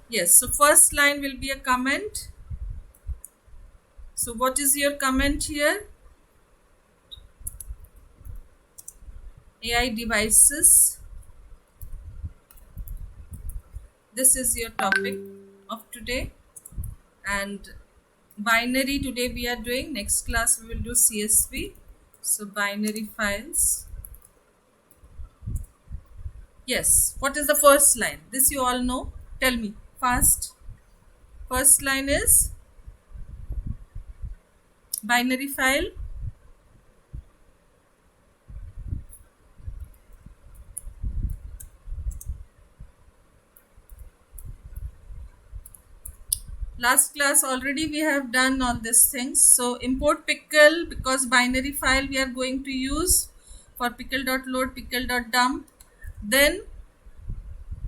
Yes, so first line will be a comment. So what is your comment here? AI devices. This is your topic of today. And binary today we are doing. Next class we will do CSV. So binary files. Yes, what is the first line? This you all know. Tell me fast. First line is binary file. Last class already we have done all these things. So import pickle, because binary file we are going to use for pickle.load, pickle.dump. Then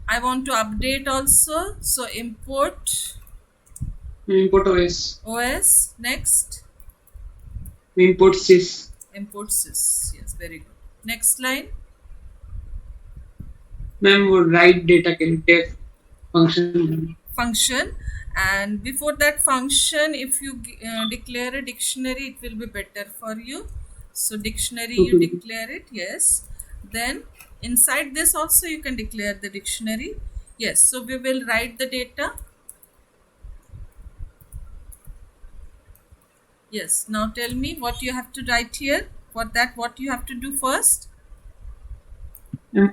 I want to update also. So import Import OS. OS. Next Import sys. import sys. Yes, very good. Next line. Ma'am, would write data def Function. And before that function, if you declare a dictionary, it will be better for you. So dictionary you Okay. declare it. Yes, then inside this also you can declare the dictionary. Yes, so we will write the data. Yes, now tell me what you have to write here. For that, what you have to do first?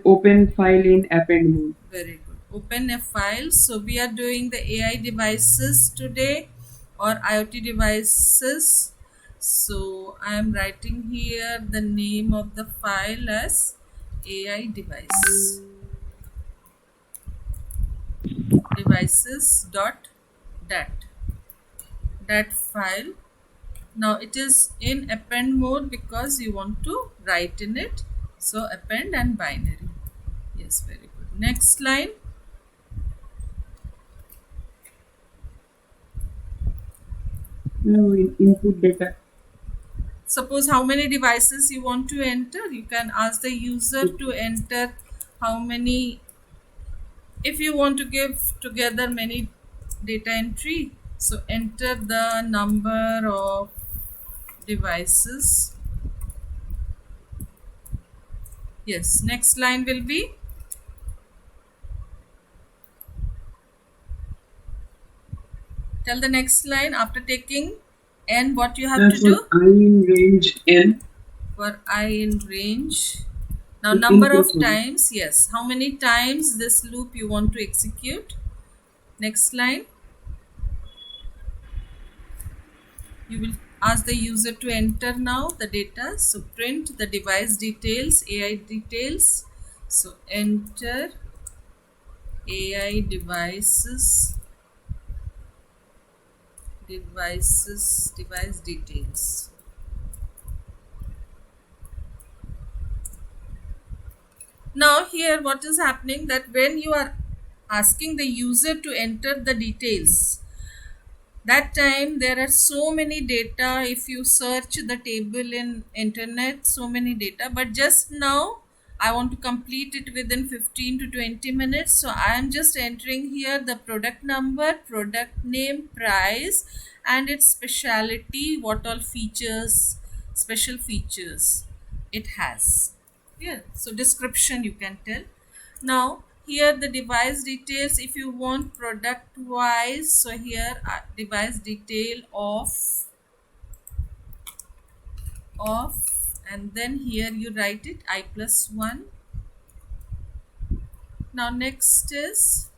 Open file in append mode. Very good. Open a file. So we are doing the AI devices today, or IoT devices. So I am writing here the name of the file as AI device. Devices dot dat. Dat file. Now it is in append mode because you want to write in it. So append and binary. Yes, very good. Next line. No, input data. Suppose how many devices you want to enter, you can ask the user to enter how many. If you want to give together many data entry, so enter the number of devices. Yes, next line will be tell the next line after taking n what you have to For do. I in range n. For I in range. Now So number input of one. times, yes, how many times this loop you want to execute. Next line. You will ask the user to enter now the data. So print the device details, AI details. So enter AI device details. Now here what is happening, that when you are asking the user to enter the details, that time there are so many data. If you search the table in internet, so many data, but just now I want to complete it within 15 to 20 minutes. So I am just entering here the product number, product name, price, and its specialty, what all features, special features it has. Yeah, so description you can tell. Now here the device details, if you want product wise, so here device detail of, and then here you write it I+1. Now next is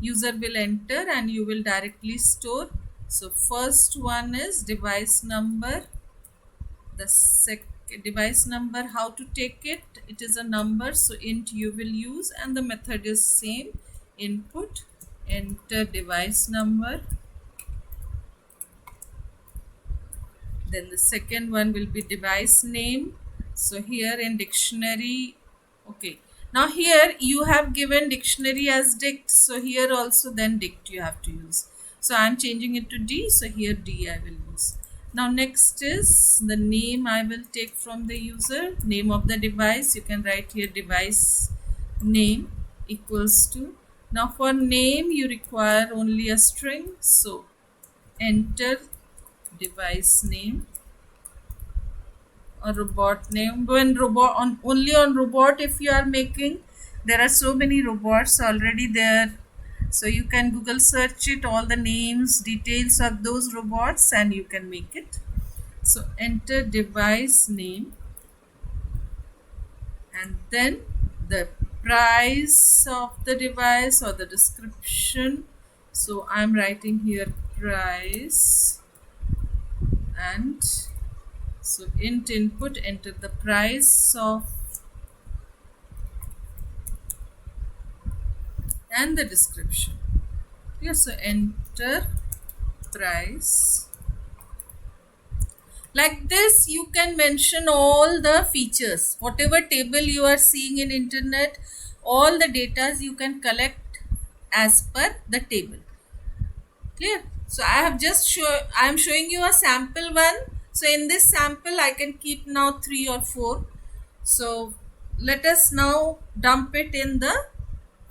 user will enter and you will directly store. So first one is device number. The device number, how to take it, it is a number, so int you will use, and the method is same, input, enter device number. Then the second one will be device name. So here in dictionary, okay, now here you have given dictionary as dict, so here also then dict you have to use. So I am changing it to D, so here D I will use. Now next is the name I will take from the user, name of the device. You can write here device name equals to Now for name you require only a string, so enter device name or robot name. When robot on only on robot, if you are making, there are so many robots already there, so you can Google search it, all the names, details of those robots, and you can make it. So enter device name and then the price of the device or the description. So I'm writing here price, and so int input, enter the price of and the description. Yes, so enter price. Like this you can mention all the features, whatever table you are seeing in internet, all the data you can collect as per the table. Clear? So I am showing you a sample one. So in this sample I can keep now 3 or 4. So let us now dump it in the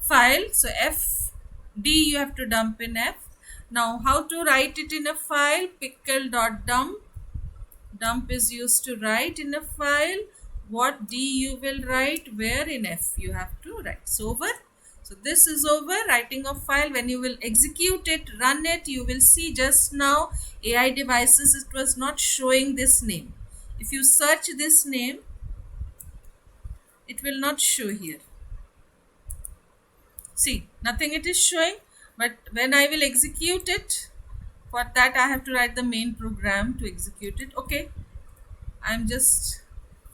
file. So fd you have to dump in f. Now how to write it in a file? Pickle.dump. Dump is used to write in a file. What d you will write, where in f you have to write. So over. So this is over, writing of file. When you will execute it, run it, you will see just now AI devices, it was not showing this name. If you search this name, it will not show here. See, nothing it is showing, but when I will execute it, for that I have to write the main program to execute it. Okay, I'm just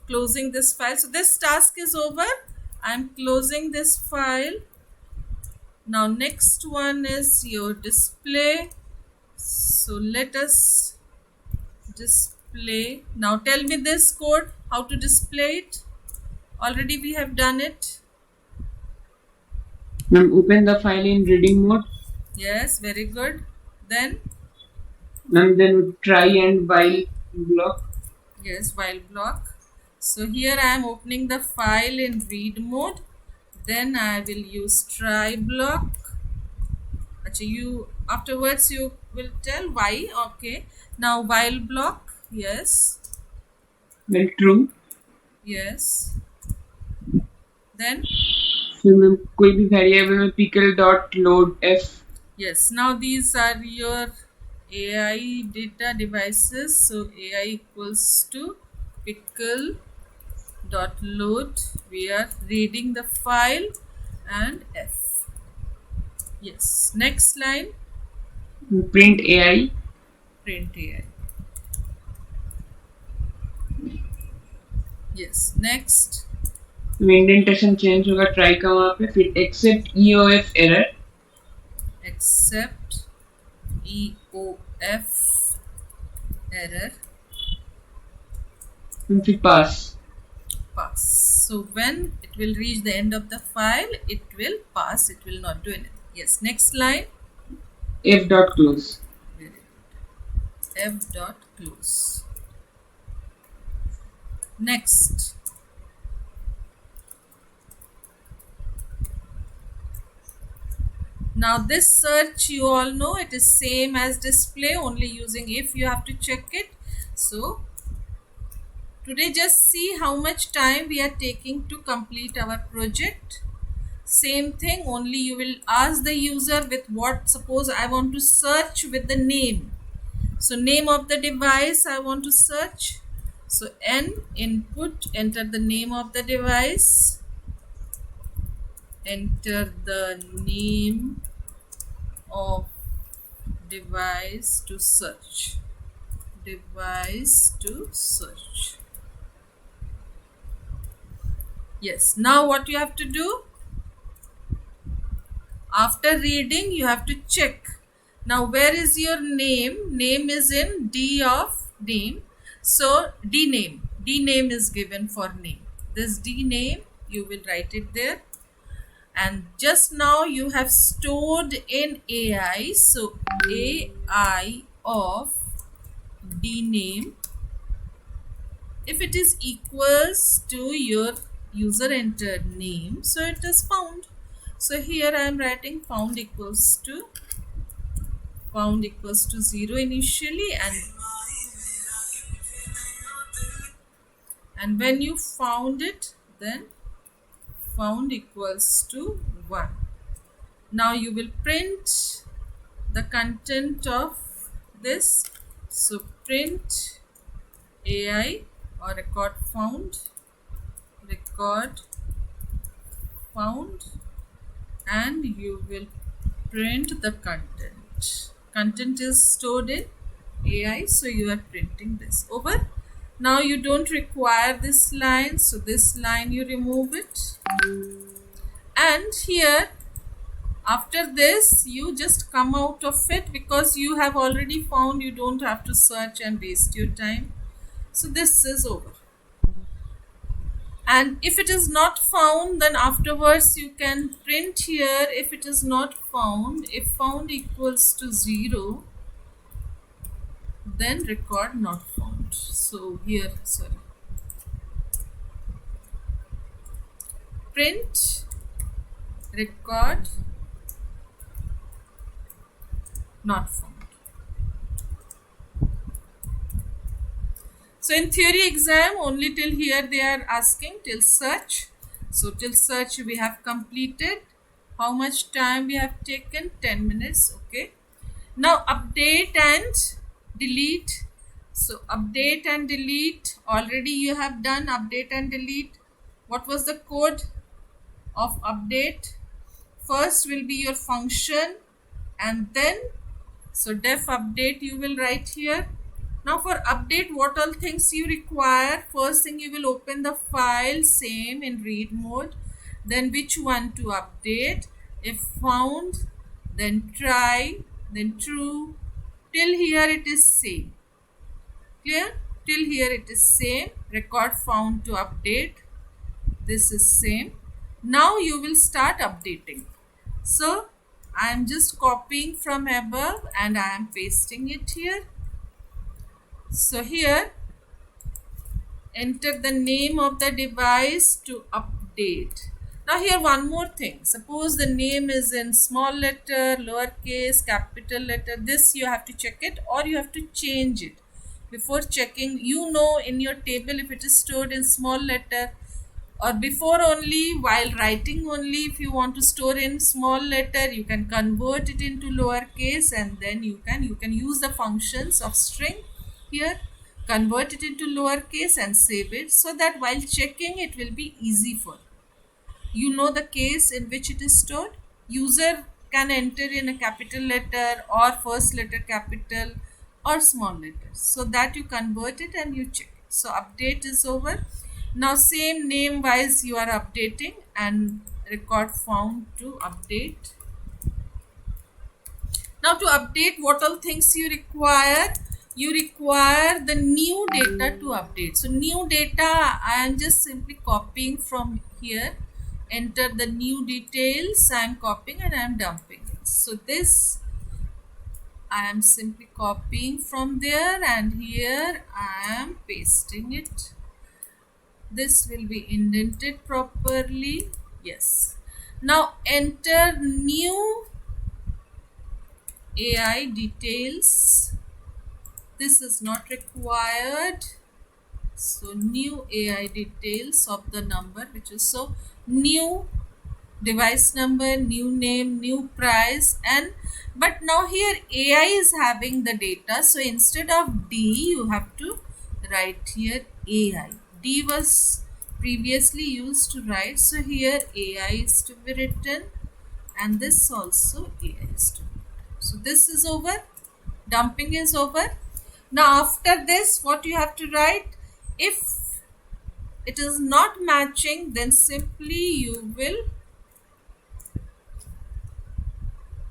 closing this file. So this task is over. I'm closing this file. Now next one is your display. So let us display. Now tell me this code, how to display it. Already we have done it. Ma'am, open the file in reading mode. Yes, very good. Then Ma'am, then try and while block. yes, while block. So here I am opening the file in read mode. Then I will use try block. Actually, you afterwards you will tell why. Okay. Now while block. Yes. Well, true. Yes. Then So ma'am, कोई भी variable में pickle dot load f. yes. Now these are your AI data devices. So AI equals to pickle dot load. We are reading the file and f. Yes. Next line. Print AI. Print AI. Yes. Next. Indentation change होगा, try का वहाँ पे, फिर except EOF error. Accept EOF error. फिर पास. Pass. So when it will reach the end of the file, it will pass. It will not do anything. Yes. Next line. F dot close. Very good. F dot close. Next. Now this search you all know, it is same as display, only using if you have to check it. So today just see how much time we are taking to complete our project. Same thing, only you will ask the user with what. Suppose I want to search with the name. So name of the device I want to search. So n input, enter the name of the device. Enter the name of device to search. Device to search. Yes. Now what you have to do? After reading, you have to check. Now where is your name? Name is in D of name. So D name. D name is given for name. This D name, you will write it there. And just now you have stored in AI. So AI of D name, if it is equals to your user entered name, so it is found. So here I am writing found equals to 0 initially, and when you found it, then found equals to 1. Now you will print the content of this. So print AI or record found, and you will print the content. Content is stored in AI, so you are printing this over. Now you don't require this line, so this line you remove it. And here, after this, you just come out of it because you have already found, you don't have to search and waste your time. So this is over. And if it is not found, then afterwards you can print here. If it is not found, if found equals to 0, then record not found. So here, sorry, print record not found. So in theory exam, only till here they are asking, till search. So till search we have completed. How much time we have taken? 10 minutes. Okay. Now update and delete. So update and delete, already you have done update and delete. What was the code of update? First will be your function, and then so def update you will write here. Now for update, what all things you require? First thing, you will open the file, same in read mode. Then which one to update? If found, then try, then true. Till here it is same. Clear? Till here it is same. Record found to update. This is same. Now you will start updating. So I am just copying from above and I am pasting it here. So here, enter the name of the device to update. Now here one more thing. Suppose the name is in small letter, lowercase, capital letter. This you have to check it, or you have to change it. Before checking, you know in your table if it is stored in small letter, or before only, while writing only, if you want to store in small letter, you can convert it into lowercase, and then you can use the functions of string here, convert it into lowercase and save it, so that while checking it will be easy for you. Know the case in which it is stored. User can enter in a capital letter or first letter capital or small letter, so that you convert it and you check it. So update is over. Now same name wise you are updating, and record found to update. Now to update, what all things you require? You require the new data to update. So new data, I am just simply copying from here. Enter the new details. I am copying and I am dumping it. So this I am simply copying from there, and here I am pasting it. This will be indented properly. Yes. Now enter new AI details. This is not required. So new AI details of the number, which is so new device number, new name, new price, and but now here AI is having the data. So instead of D, you have to write here AI. D was previously used to write. So here AI is to be written, and this also AI is to be written. So this is over. Dumping is over. Now after this, what you have to write? If it is not matching, then simply you will,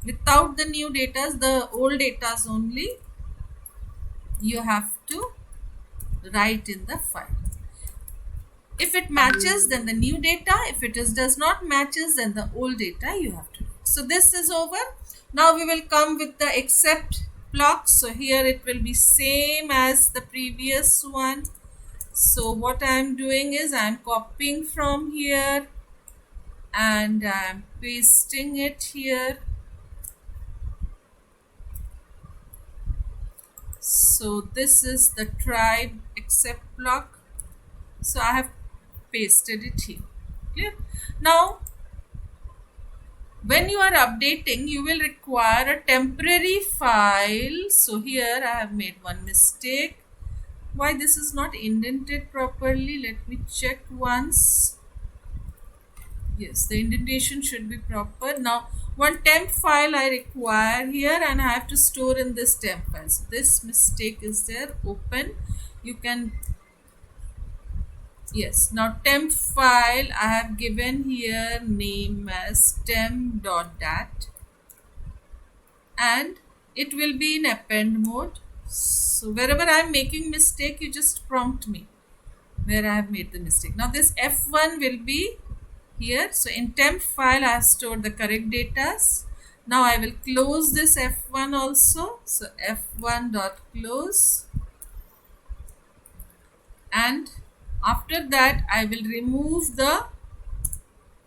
without the new data, the old data only, you have to write in the file. If it matches, then the new data. If it does not matches, then the old data you have to write. So this is over. Now we will come with the except block. So here it will be same as the previous one. So what I am doing is I am copying from here, and I'm pasting it here. So this is the tribe except block. So I have pasted it here. Clear? Now when you are updating, you will require a temporary file. So here I have made one mistake. Why this is not indented properly? Let me check once. Yes, the indentation should be proper. Now one temp file I require here, and I have to store in this temp file. So this mistake is there. Open. You can, yes, now temp file I have given here name as temp.dat, and it will be in append mode. So wherever I am making mistake, you just prompt me where I have made the mistake. Now this F1 will be here. So in temp file I have stored the correct data. Now I will close this F1 also. So F1 dot close, and after that I will remove the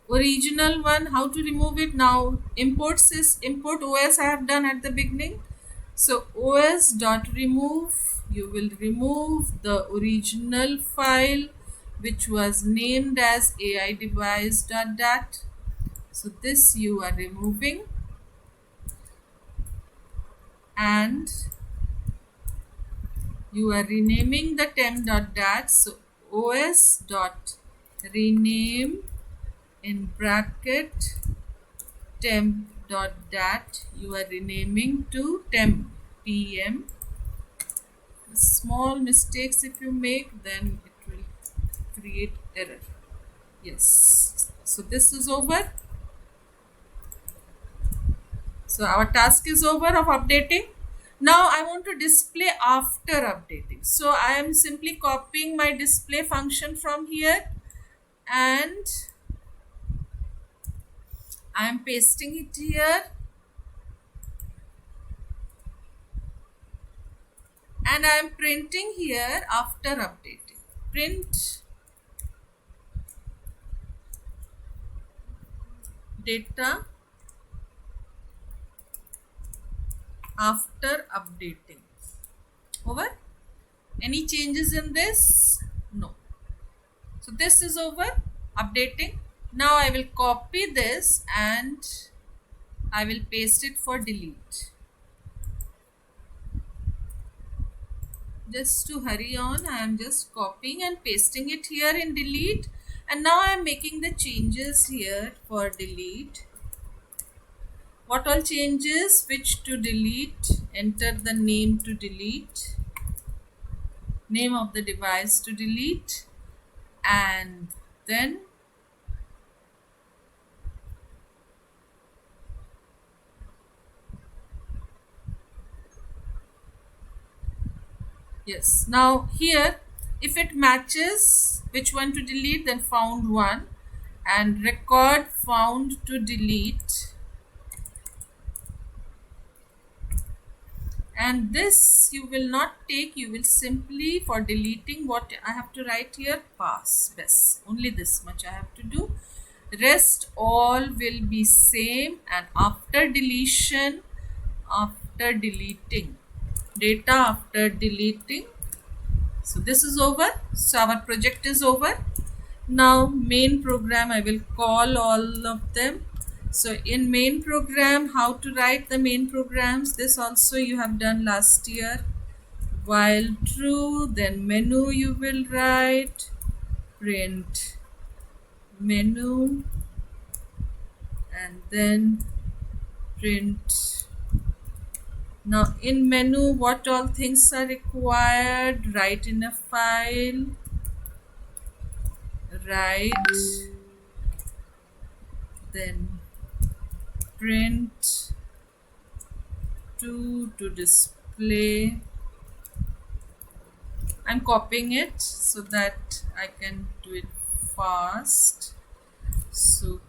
original one. How to remove it? Now import os I have done at the beginning. So os dot remove, you will remove the original file which was named as AI device.dat. So this you are removing, and you are renaming the temp.dat. So os dot rename in bracket temp.dat, you are renaming to temp pm. Small mistakes if you make, then it will create error. Yes, so this is over. So our task is over of updating. Now I want to display after updating. So I am simply copying my display function from here, and I am pasting it here, and I am printing here after updating. Print data after updating. Over. Any changes in this? No. So this is over updating. Now I will copy this and I will paste it for delete. Just to hurry on, I am just copying and pasting it here in delete, and now I am making the changes here for delete. What all changes? Which to delete, enter the name to delete, name of the device to delete, and then yes, now here if it matches which one to delete, then found one, and record found to delete, and this you will not take, you will simply for deleting what I have to write here, pass best, only this much I have to do. Rest all will be same, and after deletion, after deleting data, after deleting. So this is over. So our project is over. Now main program, I will call all of them. So in main program, how to write the main programs, this also you have done last year. While true, then menu you will write, print menu, and then print. Now in menu, what all things are required? Write in a file, write, then print to display. I'm copying it so that I can do it fast. So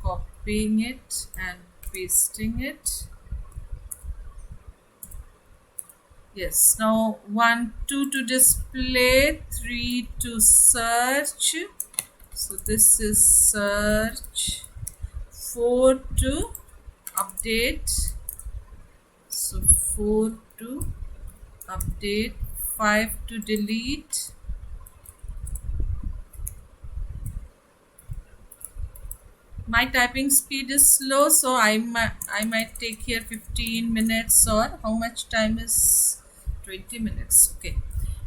copying it and pasting it. Yes, now 1, 2 to display, 3 to search, So this is search, 4 to update, so 4 to update, 5 to delete, my typing speed is slow, so I might take here 15 minutes, or how much time is 20 minutes. Okay,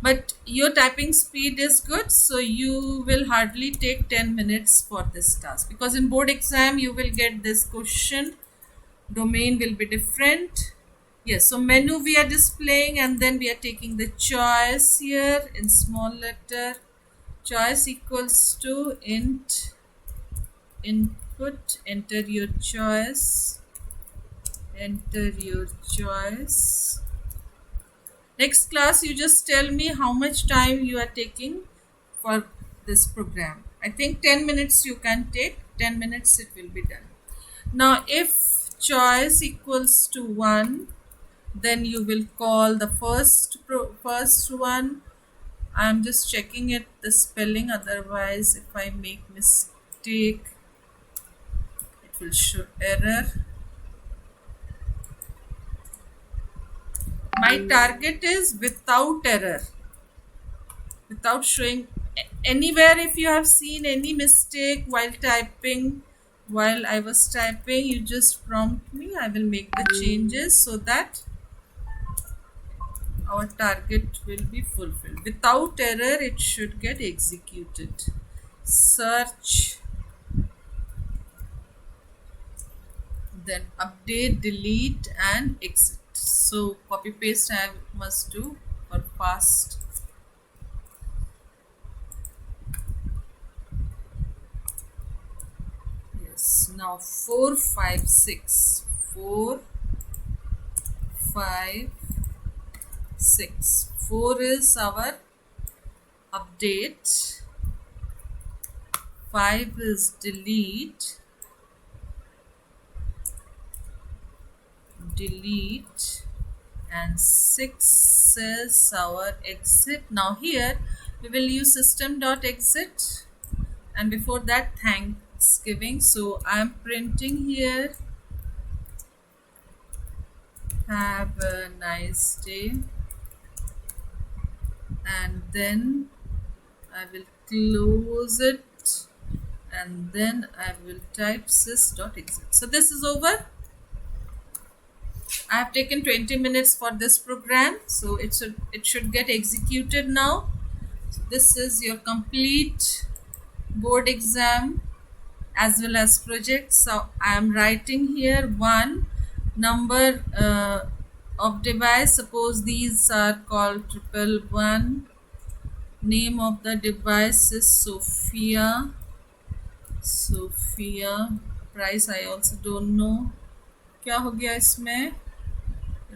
but your typing speed is good, so you will hardly take 10 minutes for this task, because in board exam you will get this question, domain will be different. Yes, so menu we are displaying, and then we are taking the choice here in small letter. Choice equals to int input, enter your choice, enter your choice. Next class, you just tell me how much time you are taking for this program. I think 10 minutes you can take, 10 minutes it will be done. Now if choice equals to 1, then you will call the first one. I'm just checking it, the spelling, otherwise if I make mistake it will show error. My target is without error, without showing anywhere. If you have seen any mistake while typing, while I was typing, you just prompt me, I will make the changes so that our target will be fulfilled. Without error it should get executed. Search, then update, delete and exit. So copy paste I must do for fast. Yes, now 4 5 6, 4 5 6, 4 is our update, 5 is delete, and 6 is our exit. Now here we will use system.exit, and before that Thanksgiving. So I am printing here, have a nice day, and then I will close it, and then I will type sys.exit. So this is over. I have taken 20 minutes for this program, so it should get executed now. So this is your complete board exam as well as project. So I am writing here one number of device. Suppose these are called 111. Name of the device is Sophia. Price I also don't know. क्या हो गया इसमें?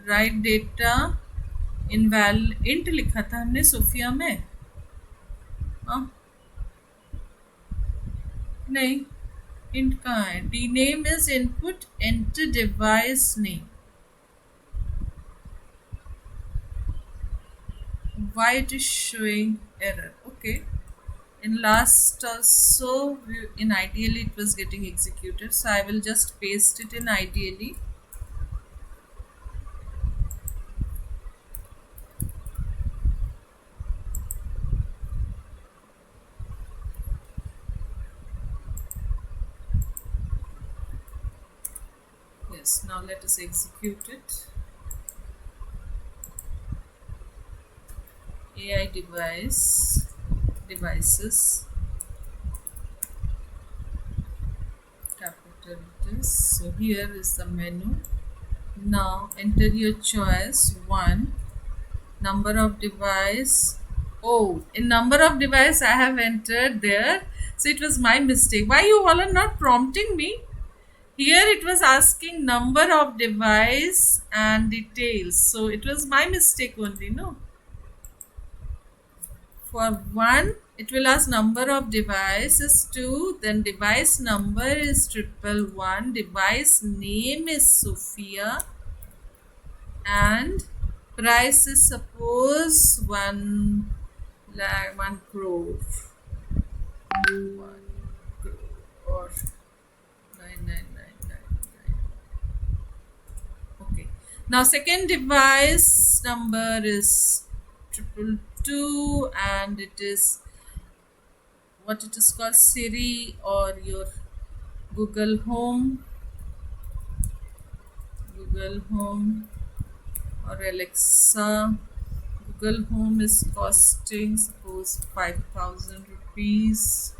Right data int लिखा था हमने Sophia में. नहीं, int कहाँ है? D name is input, enter device name. Why it is showing error? Okay, in last also in ideally it was getting executed, so I will just paste it in ideally. Yes, now let us execute it. AI devices, capital it is. So here is the menu. Now enter your choice 1, number of device. Oh, in number of device I have entered there, so it was my mistake. Why you all are not prompting me? Here it was asking number of device and details, so it was my mistake only, no? For 1, it will ask number of devices. 2, then device number is 111, device name is Sophia, and price is suppose 1 crore. or 99999. Okay. Now second device number is 222, and it is what it is called Siri or your Google Home, Google Home or Alexa. Google Home is costing suppose 5,000 rupees.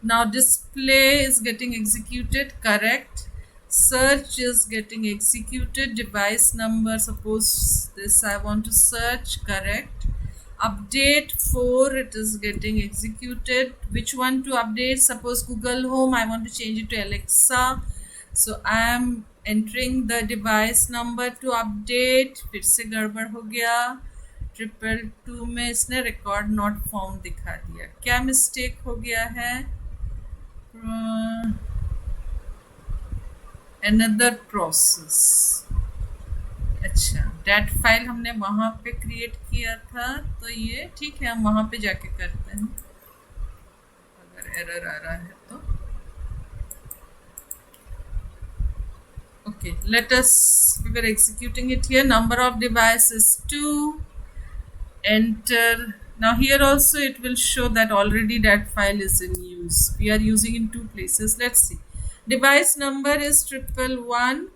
Now display is getting executed, correct. Search is getting executed. Device number, suppose this I want to search, correct. Update 4, it is getting executed. Which one to update? Suppose Google Home, I want to change it to Alexa. So I am entering the device number to update. फिर से गड़बड़ हो गया. 222 में इसने record not found दिखा दिया. क्या मिस्टेक हो गया है? Another process. अच्छा, डेट फाइल हमने वहाँ पे क्रिएट किया था, तो ये ठीक है, हम वहाँ पे जाके करते हैं अगर एरर आ रहा है तो. Okay, let us, we were executing it here. Number of devices 2. Enter. Now here also it will show that already that file is in use. We are using in 2 places. Let's see. Device number is 111.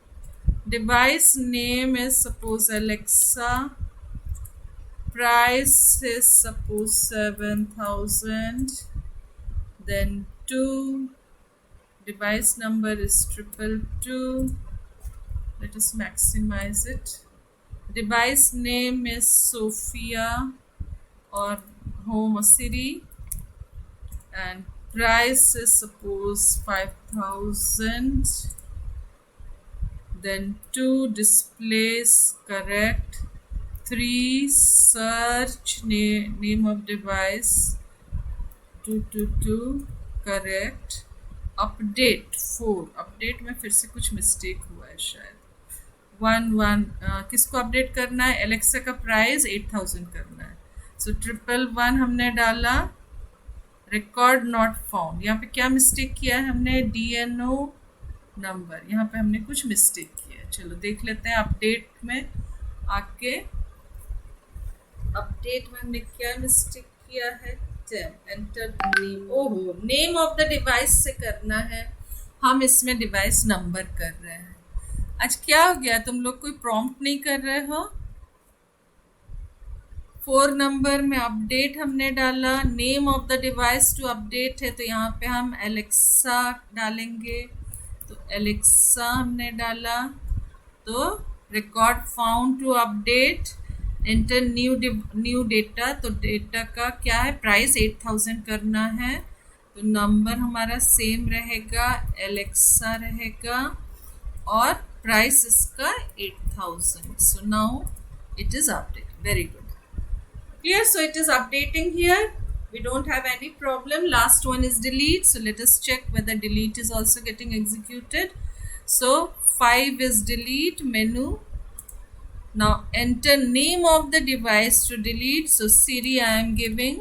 Device name is suppose Alexa. Price is suppose 7,000. Then 2. Device number is 222. Let us maximize it. Device name is Sophia or Home or Siri, and price is suppose 5,000. Then 2 displays, correct. 3 search name of device 222, correct. Update 4, update में फिर से कुछ mistake हुआ है शायद. 1 किसको update करना है? एलेक्सा का प्राइस 8,000 करना है. सो 111 हमने डाला, रिकॉर्ड नॉट फाउंड. यहाँ पे क्या मिस्टेक किया है हमने? DNO नंबर, यहाँ पे हमने कुछ मिस्टेक किया है. चलो देख लेते हैं अपडेट में आके. अपडेट में हमने क्या मिस्टेक किया है? Enter name. ओहो, नेम ऑफ द डिवाइस से करना है, हम इसमें डिवाइस नंबर कर रहे हैं. आज क्या हो गया, तुम लोग कोई प्रॉम्प्ट नहीं कर रहे हो? 4 नंबर में अपडेट हमने डाला, name of the device to update है, तो यहाँ पे हम एलेक्सा डालेंगे. तो एलेक्सा हमने डाला, तो record found to update. Enter new data, तो डेटा का क्या है? प्राइस 8,000 करना है, तो नंबर हमारा सेम रहेगा, एलेक्सा रहेगा, और प्राइस इसका 8,000. So now it is update. Very good, clear. So it is updating here, we don't have any problem. Last one is delete, so let us check whether delete is also getting executed. So 5 is delete menu. Now enter name of the device to delete. So Siri I am giving,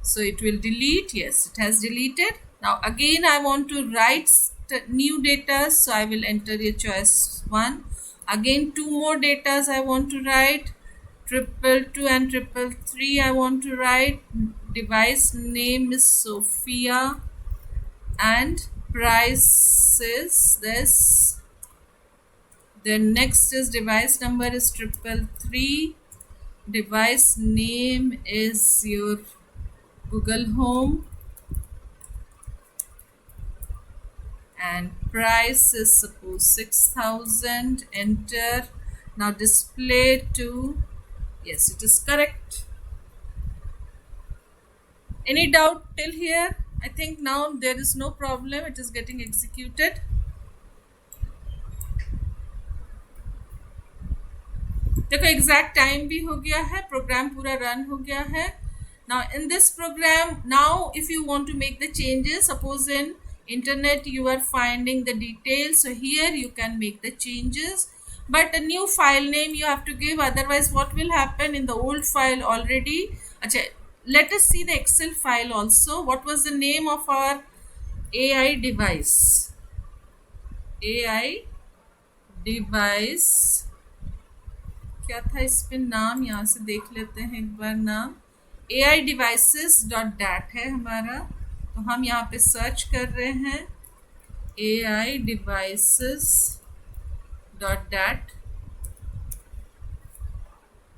so it will delete. Yes, it has deleted. Now again I want to write new data, so I will enter a choice 1. Again 2 more datas I want to write, 222 and 333 I want to write. Device name is Sophia and price is this. Then next is device number is 333. Device name is your Google Home and price is suppose 6,000. Enter. Now display to, yes, it is correct. Any doubt till here? I think now there is no problem, it is getting executed. देखो exact time भी हो गया है, programme पूरा run हो गया है. Now in this program, now if you want to make the changes, suppose in internet you are finding the details, so here you can make the changes, but a new file name you have to give, otherwise what will happen in the old file already. Achha, let us see the Excel file also. What was the name of our AI device, AI device क्या था इस पे नाम, यहाँ से देख लेते हैं एक बार नाम। AI devices डॉट डैट है हमारा, तो हम यहाँ पे सर्च कर रहे हैं AI devices dot dat.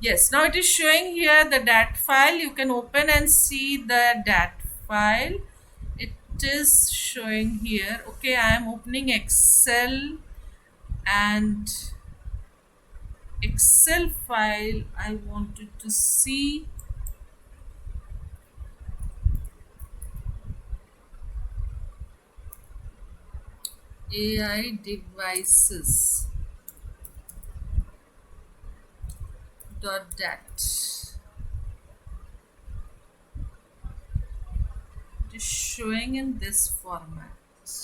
Yes, now it is showing here the dat file. You can open and see the dat file. It is showing here. Okay, I am opening Excel, and Excel file I wanted to see. AI devices dot dat. It is showing in this format.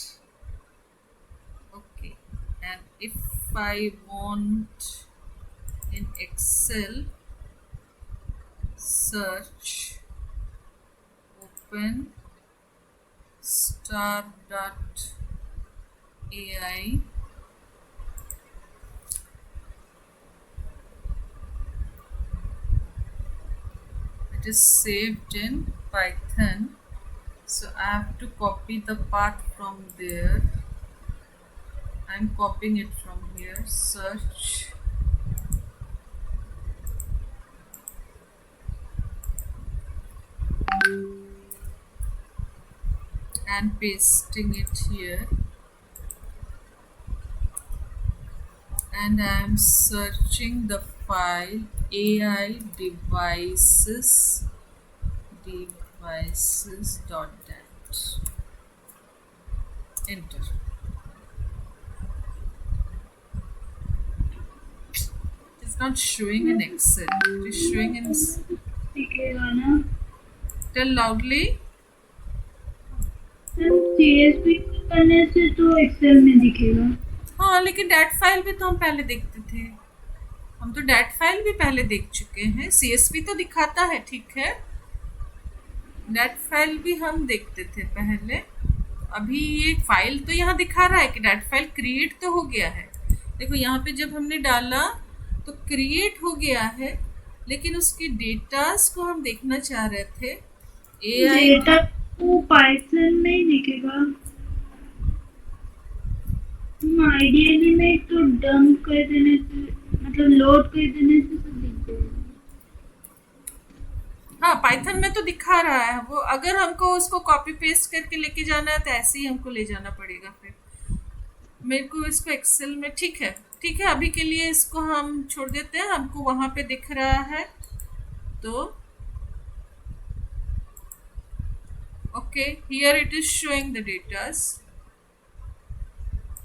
Okay, and if I want in Excel, search, open star dot AI, it is saved in Python, so I have to copy the path from there. I'm copying it from here, search, and pasting it here, and I'm searching the file AI devices dot dat. Enter. It's not showing in Excel, it is showing in. दिखेगा ना Tell loudly. CSV करने से तो Excel में दिखेगा। हाँ, लेकिन that file भी तो हम पहले देखते थे, हम तो डैट फाइल भी पहले देख चुके हैं। CSV तो दिखाता है, ठीक है, डैट फाइल भी हम देखते थे पहले। अभी ये फाइल तो यहाँ दिखा रहा है कि डैट फाइल क्रिएट तो हो गया है। देखो यहाँ पे जब हमने डाला तो क्रिएट हो गया है, लेकिन उसकी डेटास को हम देखना चाह रहे थे। AI डेटा को पाइथन में ही दिखेगा। आइडियली में तो डंप कर देने से, मतलब लोड कर देने से तो दिख जाएगा। हाँ, पाइथन में तो दिखा रहा है वो। अगर हमको उसको कॉपी पेस्ट करके लेके जाना है तो ऐसे ही हमको ले जाना पड़ेगा। फिर मेरे को इसको एक्सेल में, ठीक है ठीक है, अभी के लिए इसको हम छोड़ देते हैं, हमको वहाँ पे दिख रहा है तो okay, here it is showing the datas,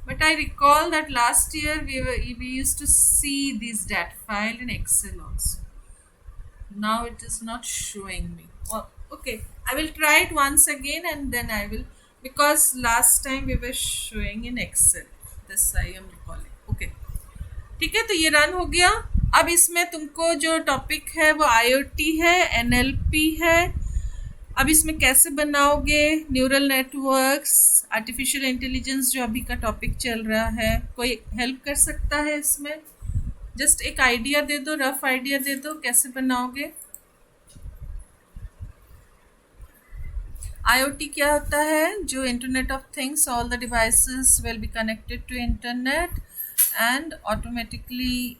but I recall that last year we used to see these dat file in Excel also. Now it is not showing me. Oh, okay, I will try it once again and then I will, because last time we were showing in Excel. This I am recalling. Okay, ठीक है, तो ये run हो गया। अब इसमें तुमको जो टॉपिक है वो IoT है, NLP है। अब इसमें कैसे बनाओगे न्यूरल नेटवर्क्स, आर्टिफिशियल इंटेलिजेंस जो अभी का टॉपिक चल रहा है, कोई हेल्प कर सकता है इसमें? जस्ट एक आइडिया दे दो, रफ आइडिया दे दो कैसे बनाओगे। IoT क्या होता है? जो internet of things, all the devices will be connected to internet and automatically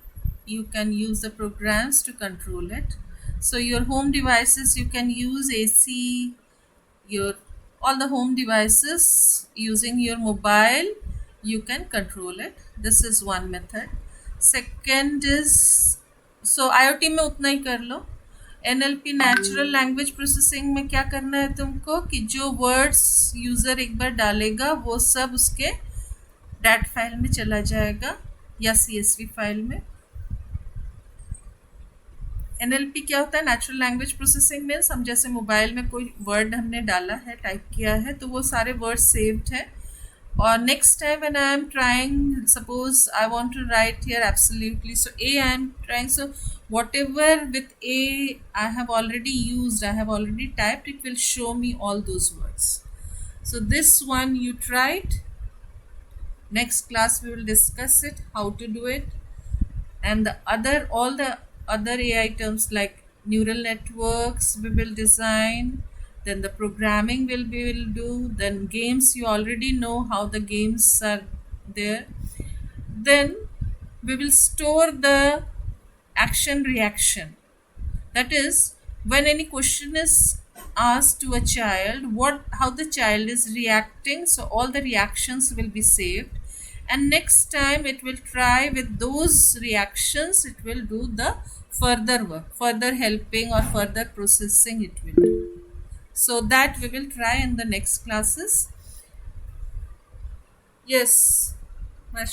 you can use the programs to control it. So your home devices, you can use AC, your all the home devices using your mobile, you can control it. This is one method. Second is, so IoT में उतना ही कर लो। NLP natural language processing में क्या करना है तुमको कि जो वर्ड्स यूज़र एक बार डालेगा वो सब उसके डैट फाइल में चला जाएगा या CSV फाइल में। NLP क्या होता है? नेचुरल लैंग्वेज प्रोसेसिंग में हम जैसे मोबाइल में कोई वर्ड हमने डाला है, टाइप किया है, तो वो सारे वर्ड सेव्ड है। और next time when I am trying, suppose I want to write here absolutely, so a I am trying, so whatever with A I have already used, I have already typed, it will show me all those words. So this one you tried. Next class we will discuss it, how to do it, and all the other AI terms like neural networks we will design. Then the programming will do. Then games, you already know how the games are there. Then we will store the action reaction. That is, when any question is asked to a child, how the child is reacting, so all the reactions will be saved, and next time it will try with those reactions, it will do the further work, further helping or further processing it will do. So that we will try in the next classes. Yes, Marsh.